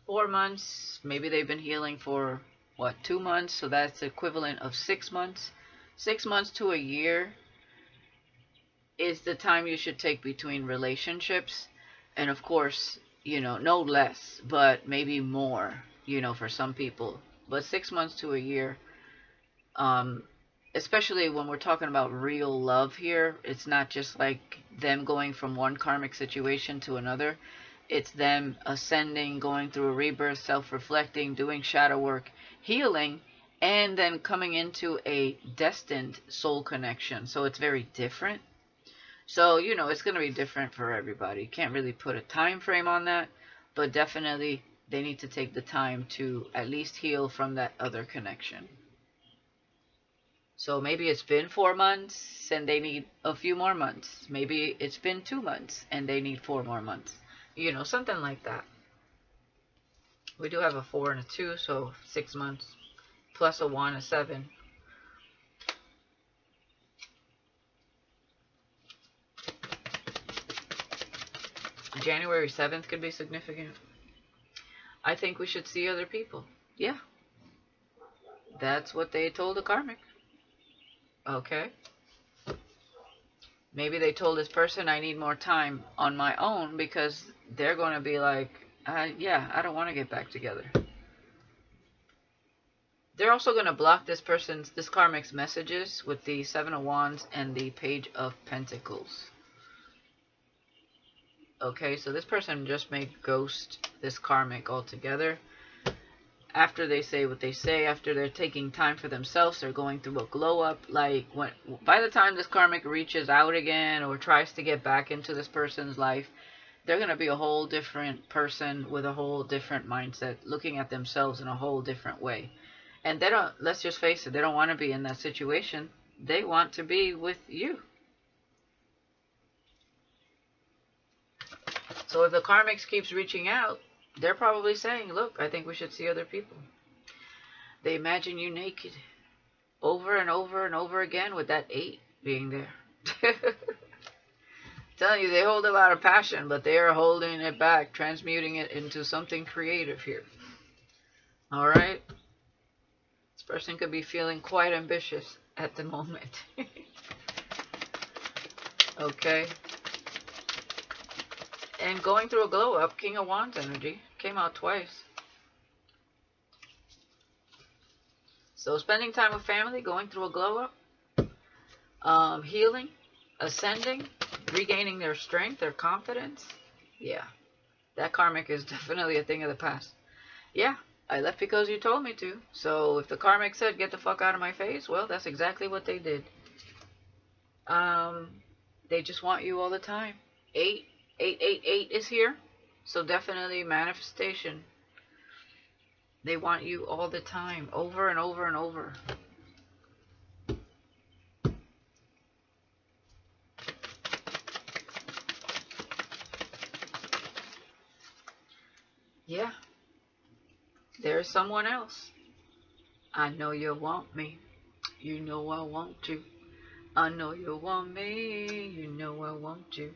4 months, maybe they've been healing for, 2 months? So that's the equivalent of 6 months. 6 months to a year is the time you should take between relationships. And of course, you know, no less, but maybe more, you know, for some people. But 6 months to a year, especially when we're talking about real love here, it's not just like them going from one karmic situation to another. It's them ascending, going through a rebirth, self-reflecting, doing shadow work, healing, and then coming into a destined soul connection. So it's very different. So, you know, it's going to be different for everybody. Can't really put a time frame on that, but definitely they need to take the time to at least heal from that other connection. So maybe it's been 4 months and they need a few more months. Maybe it's been 2 months and they need 4 more months. You know, something like that. We do have a 4 and a 2, so 6 months. Plus a 1, a 7. January 7th could be significant. I think we should see other people. Yeah. That's what they told the karmic. Okay. Maybe they told this person, I need more time on my own, because they're going to be like, yeah, I don't want to get back together. They're also going to block this karmic's messages with the 7 of Wands and the Page of Pentacles. Okay, so this person just may ghost this karmic altogether. After they say what they say, after they're taking time for themselves, they're going through a glow up. Like, by the time this karmic reaches out again or tries to get back into this person's life, they're going to be a whole different person with a whole different mindset, looking at themselves in a whole different way. And they don't, let's just face it, they don't want to be in that situation. They want to be with you. So if the karmics keeps reaching out, they're probably saying, look, I think we should see other people. They imagine you naked over and over and over again with that 8 being there. Telling you, they hold a lot of passion, but they are holding it back, transmuting it into something creative here. All right? This person could be feeling quite ambitious at the moment. Okay? And going through a glow up, King of Wands energy came out twice. So spending time with family, going through a glow up, healing, ascending, regaining their strength, their confidence. Yeah, that karmic is definitely a thing of the past. Yeah, I left because you told me to. So if the karmic said, get the fuck out of my face, well, that's exactly what they did. They just want you all the time. 888 is here. So definitely manifestation. They want you all the time, over and over and over. Yeah. There's someone else. I know you want me. You know I want you. I know you want me. You know I want you.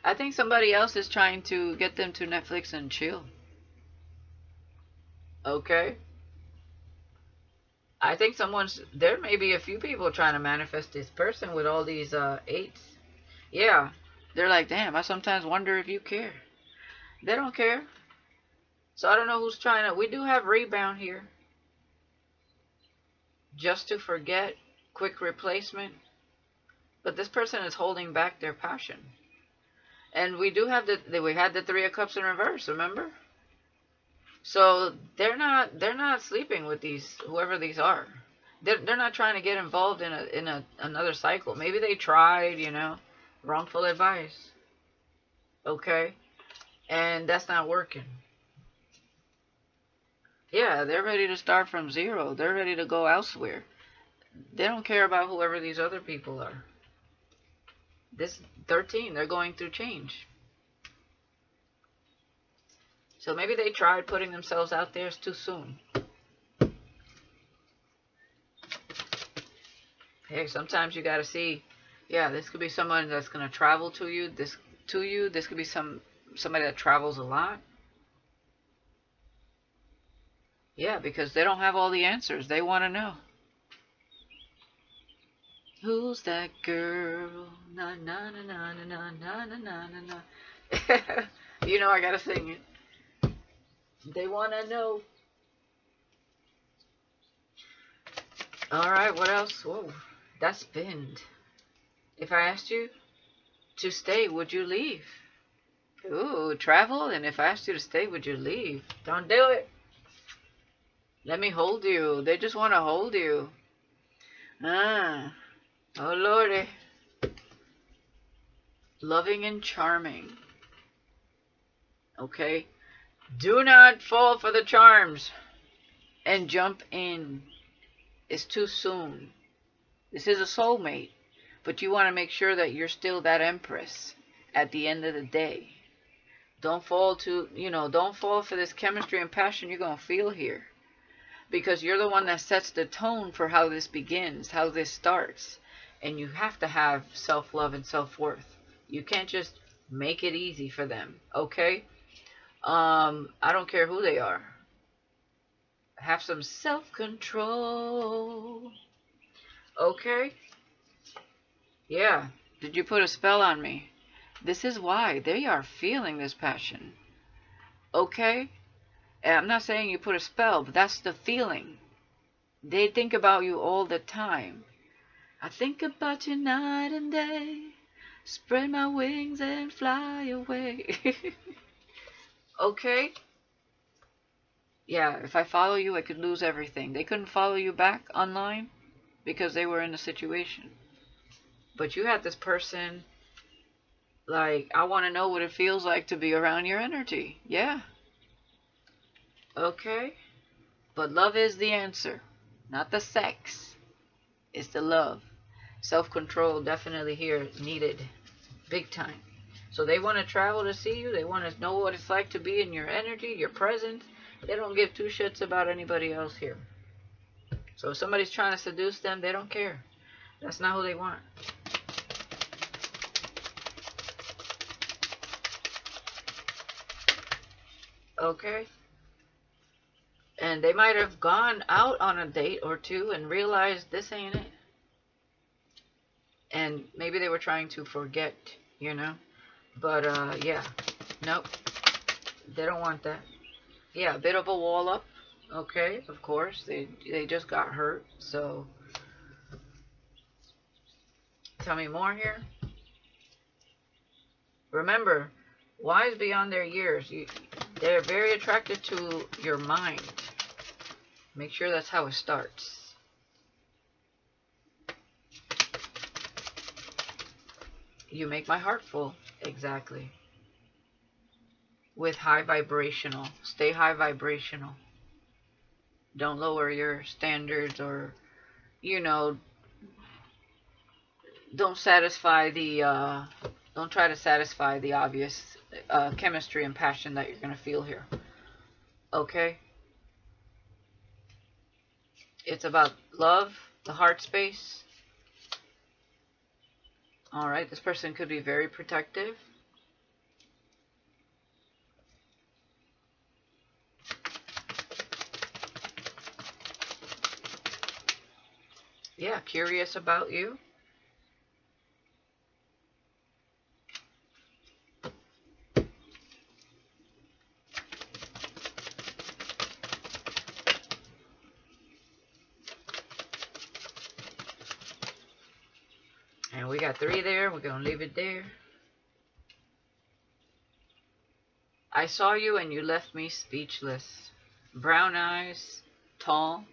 I think somebody else is trying to get them to Netflix and chill. Okay? I think there may be a few people trying to manifest this person with all these 8s. Yeah. They're like, damn, I sometimes wonder if you care. They don't care. So I don't know who's trying to... We do have rebound here. Just to forget. Quick replacement. But this person is holding back their passion. And we do have we had the 3 of Cups in reverse, remember? So they're not sleeping with these, whoever these are. They're not trying to get involved in another cycle. Maybe they tried, you know, wrongful advice. Okay? And that's not working. Yeah, they're ready to start from 0. They're ready to go elsewhere. They don't care about whoever these other people are. This 13, they're going through change. So maybe they tried putting themselves out there too soon. Hey, sometimes you got to see, yeah, this could be someone that's going to travel to you. This could be somebody that travels a lot. Yeah, because they don't have all the answers. They want to know. Who's that girl? Na na na na na na na na na na. You know I gotta sing it. They wanna know. Alright, what else? Whoa, that's pinned. If I asked you to stay, would you leave? Ooh, travel? And if I asked you to stay, would you leave? Don't do it. Let me hold you. They just want to hold you. Ah. Oh, Lordy. Loving and charming. Okay? Do not fall for the charms and jump in. It's too soon. This is a soulmate, but you want to make sure that you're still that empress at the end of the day. Don't fall don't fall for this chemistry and passion you're going to feel here. Because you're the one that sets the tone for how this begins, how this starts. And you have to have self-love and self-worth. You can't just make it easy for them, okay? I don't care who they are. Have some self-control. Okay? Yeah. Did you put a spell on me? This is why they are feeling this passion. Okay? And I'm not saying you put a spell, but that's the feeling. They think about you all the time. I think about you night and day. Spread my wings and fly away. Okay? Yeah, if I follow you, I could lose everything. They couldn't follow you back online because they were in a situation. But you had this person, like, I want to know what it feels like to be around your energy. Yeah. Okay? But love is the answer. Not the sex. It's the love. Self-control definitely here needed. Big time. So they want to travel to see you. They want to know what it's like to be in your energy, your presence. They don't give two shits about anybody else here. So if somebody's trying to seduce them, they don't care. That's not who they want. Okay? And they might have gone out on a date or two and realized this ain't it. And maybe they were trying to forget, But, yeah. Nope. They don't want that. Yeah, a bit of a wall up. Okay, of course. They just got hurt, so... Tell me more here. Remember, wise beyond their years. They're very attracted to your mind. Make sure that's how it starts. You make my heart full. Exactly. With high vibrational. Stay high vibrational. Don't lower your standards or, don't satisfy the, don't try to satisfy the obvious chemistry and passion that you're going to feel here. Okay? It's about love, the heart space. Alright, this person could be very protective. Yeah, curious about you. And we got 3 there. We're going to leave it there. I saw you and you left me speechless. Brown eyes, tall.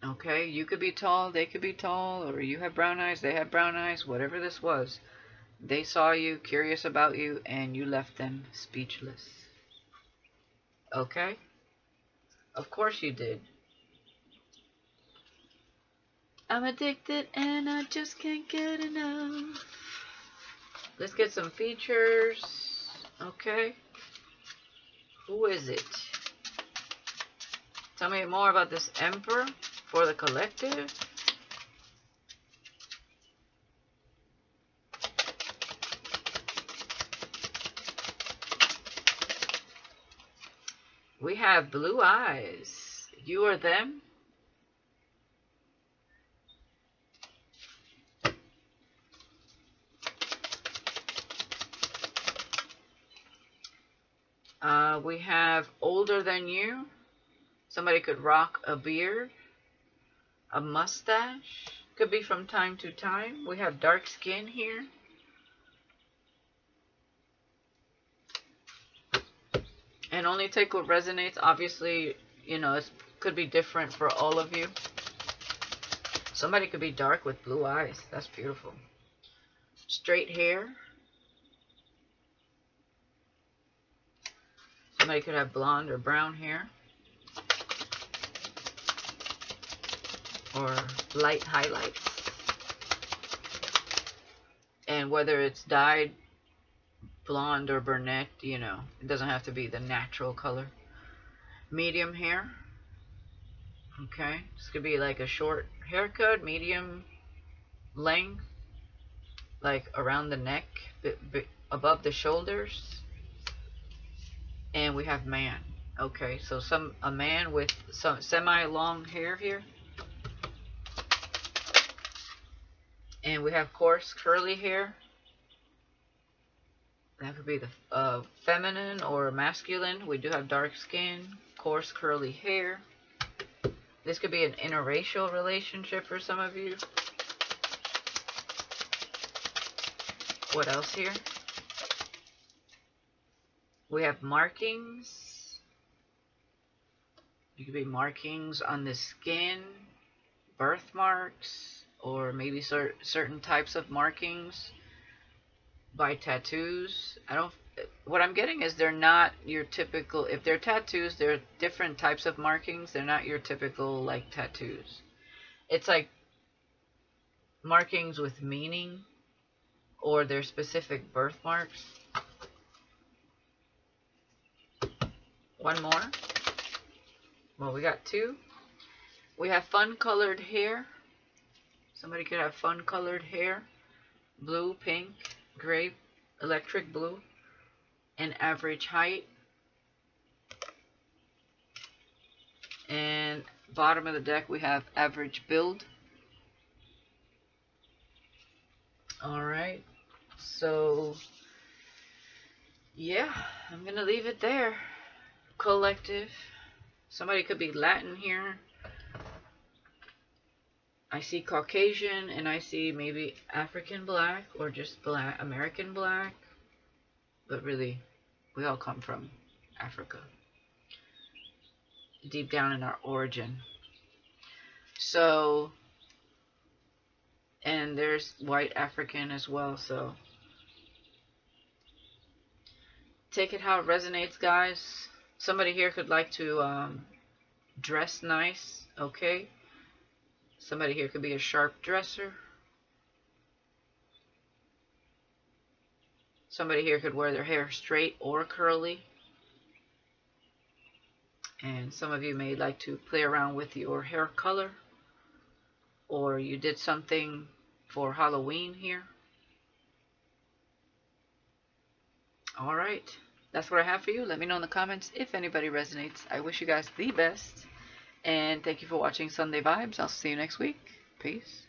Okay, you could be tall, they could be tall, or you have brown eyes, they have brown eyes, whatever this was. They saw you, curious about you, and you left them speechless. Okay? Of course you did. I'm addicted and I just can't get enough. Let's get some features. Okay? Who is it? Tell me more about this Emperor for the collective. We have blue eyes. You or them? We have older than you. Somebody could rock a beard, a mustache. Could be from time to time. We have dark skin here. And only take what resonates. Obviously, you know, it could be different for all of you. Somebody could be dark with blue eyes. That's beautiful. Straight hair. Somebody could have blonde or brown hair. Or light highlights. And whether it's dyed blonde or brunette, you know, it doesn't have to be the natural color. Medium hair. Okay, this could be like a short haircut, medium length, like around the neck, above the shoulders. And we have man. Okay, so a man with some semi-long hair here. And we have coarse curly hair. That could be the feminine or masculine. We do have dark skin, coarse curly hair. This could be an interracial relationship for some of you. What else here? We have markings. You could be markings on the skin, birthmarks, or maybe certain types of markings by tattoos. What I'm getting is they're not your typical, if they're tattoos, they're different types of markings. They're not your typical like tattoos. It's like markings with meaning, or they're specific birthmarks. One more. Well, we got two. We have fun colored hair. Somebody could have fun colored hair. Blue, pink, gray, electric blue. And average height. And bottom of the deck we have average build. Alright. So, yeah, I'm going to leave it there. Collective. Somebody could be Latin here. I see Caucasian, and I see maybe African black, or just black, American black. But really, we all come from Africa. Deep down in our origin. So, and there's white African as well, so take it how it resonates, guys. Somebody here could like to dress nice, okay? Somebody here could be a sharp dresser. Somebody here could wear their hair straight or curly. And some of you may like to play around with your hair color. Or you did something for Halloween here. Alright, that's what I have for you. Let me know in the comments if anybody resonates. I wish you guys the best. And thank you for watching Sunday Vibes. I'll see you next week. Peace.